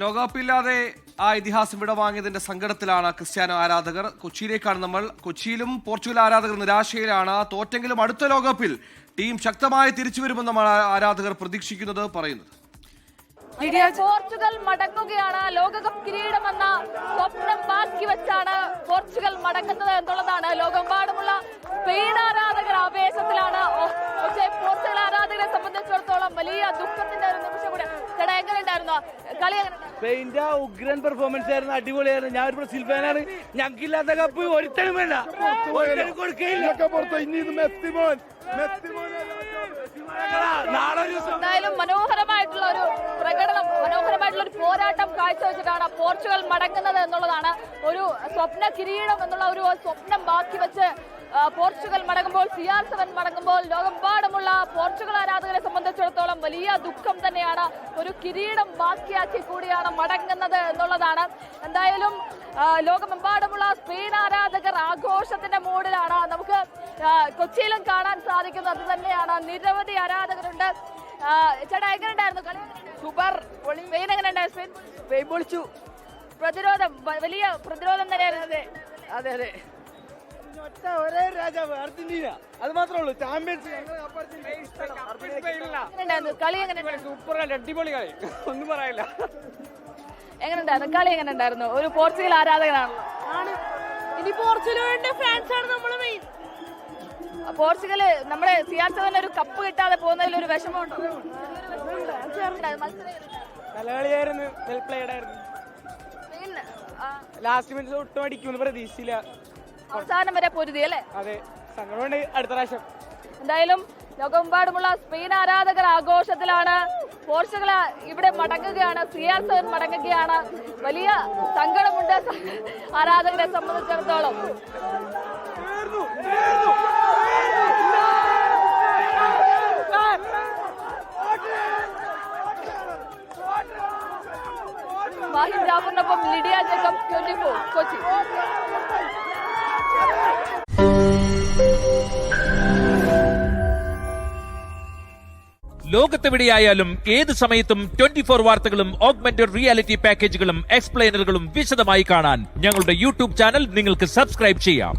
ലോകകപ്പില്ലാതെ ആ ഇതിഹാസം വിടവാങ്ങിയതിന്റെ സങ്കടത്തിലാണ് ക്രിസ്ത്യാനോ ആരാധകർ. കൊച്ചിയിലേക്കാണ് നമ്മൾ. കൊച്ചിയിലും പോർച്ചുഗൽ ആരാധകർ നിരാശയിലാണ്. തോറ്റെങ്കിലും അടുത്ത ലോകകപ്പിൽ ടീം ശക്തമായി തിരിച്ചു വരുമെന്നാണ് ആരാധകർ പ്രതീക്ഷിക്കുന്നത്, പറയുന്നത്. പോർച്ചുഗൽ മടങ്ങുകയാണ്. ലോകകപ്പ് കിരീടമെന്ന സ്വപ്നം ബാക്കി വെച്ചാണ് പോർച്ചുഗൽ മടങ്ങുന്നത് എന്നുള്ളതാണ്. ലോകമെമ്പാടുമുള്ള സ്പെയിൻ ആരാധകർ ആവേശത്തിലാണ്. പക്ഷേ പോർച്ചുഗൽ ആരാധകരെ സംബന്ധിച്ചിടത്തോളം വലിയ ദുഃഖത്തിന്റെ ഒരു നിമിഷം കൂടെ. ചേട്ടാ, എങ്ങനെ ഉണ്ടായിരുന്നു കളി? സ്പെയിന്റെ ഉഗ്രൻ പെർഫോമൻസ് ആയിരുന്നു, അടിപൊളിയായിരുന്നു. ഞാൻ ഒരു ബ്രസീൽ ഫാനാണ്. ഞങ്ങൾക്കില്ലാത്ത കപ്പ് ഒരുത്തനും വേണ്ട, കൊടുക്കയില്ല. എന്തായാലും മനോഹരമായിട്ടുള്ള ഒരു പ്രകടനം, മനോഹരമായിട്ടുള്ള ഒരു പോരാട്ടം കാഴ്ചവെച്ചിട്ടാണ് പോർച്ചുഗൽ മടങ്ങുന്നത് എന്നുള്ളതാണ്. ഒരു സ്വപ്ന കിരീടം എന്നുള്ള ഒരു സ്വപ്നം ബാക്കി വെച്ച് പോർച്ചുഗൽ മടങ്ങുമ്പോൾ, CR7 മടങ്ങുമ്പോൾ ലോകമെമ്പാടുമുള്ള പോർച്ചുഗൽ ആരാധകരെ സംബന്ധിച്ചിടത്തോളം വലിയ ദുഃഖം തന്നെയാണ്. ഒരു കിരീടം ബാക്കിയാക്കി കൂടിയാണ് മടങ്ങുന്നത് എന്നുള്ളതാണ്. എന്തായാലും ലോകമെമ്പാടുമുള്ള സ്പെയിൻ ആരാധകർ ആഘോഷത്തിന്റെ മൂഡിലാണ്. നമുക്ക് കൊച്ചിയിലും കാണാൻ സാധിക്കുന്നത് അത് തന്നെയാണ്. നിരവധി ആരാധകരുണ്ട്. ചേട്ടാ, എങ്ങനെ ഉണ്ടായിരുന്നു കളി? സൂപ്പർ. സ്പെയിൻ എങ്ങനെ ഉണ്ടായിരുന്നു? സ്പെയിൻ പൊളിച്ചു. പ്രതിരോധം, വലിയ പ്രതിരോധം തന്നെയായിരുന്നു. അതെ അതെ, ഒരേ രാജാവ് അർജന്റീന, അത് മാത്രമേ ഉള്ളൂ. ചാമ്പ്യൻസ് കളി എങ്ങനെ? സൂപ്പർ, അടിപൊളി കളി, ഒന്നും പറയില്ല. എങ്ങനെ ഉണ്ടായിരുന്നു കളി? എങ്ങനെ ഉണ്ടായിരുന്നു? ഒരു പോർച്ചുഗൽ ആരാധകനാണല്ലോ. ഇനി പോർച്ചുഗൽ വേണ്ട ഫാൻസ് ആണ് നമ്മള് മെയിൻ. പോർച്ചുഗല് നമ്മുടെ CR7 ഒരു കപ്പ് കിട്ടാതെ പോകുന്നതിൽ ഒരു വിഷമമുണ്ടോ? നല്ല കളിയായിരുന്നു, വെൽ പ്ലേഡ് ആയിരുന്നു. ലാസ്റ്റ് മിനിറ്റ് ഒട്ടും അടിക്കുമെന്ന് പ്രതീക്ഷിച്ചില്ല. അവസാനം വരെ പൊരുതി അല്ലേ? അതെ, സങ്കടമുണ്ട്. അടുത്ത പ്രാവശ്യം എന്തായാലും ലോകമെമ്പാടുമുള്ള സ്പെയിൻ ആരാധകർ ആഘോഷത്തിലാണ്. പോർച്ചുഗൽ ഇവിടെ മടങ്ങുകയാണ്, CR7 മടങ്ങുകയാണ്. വലിയ സങ്കടമുണ്ട് ആരാധകരെ സംബന്ധിച്ചിടത്തോളം. മാഹിം ജാഫറിനൊപ്പം ലിഡിയ ജേക്കബ്, 24 കൊച്ചി. ലോകത്തെവിടെയായാലും ഏത് സമയത്തും 24 വാർത്തകളും ഓഗ്മെന്റഡ് റിയാലിറ്റി പാക്കേജുകളും എക്സ്പ്ലെയിനറുകളും വിശദമായി കാണാൻ ഞങ്ങളുടെ യൂട്യൂബ് ചാനൽ നിങ്ങൾക്ക് സബ്സ്ക്രൈബ് ചെയ്യാം.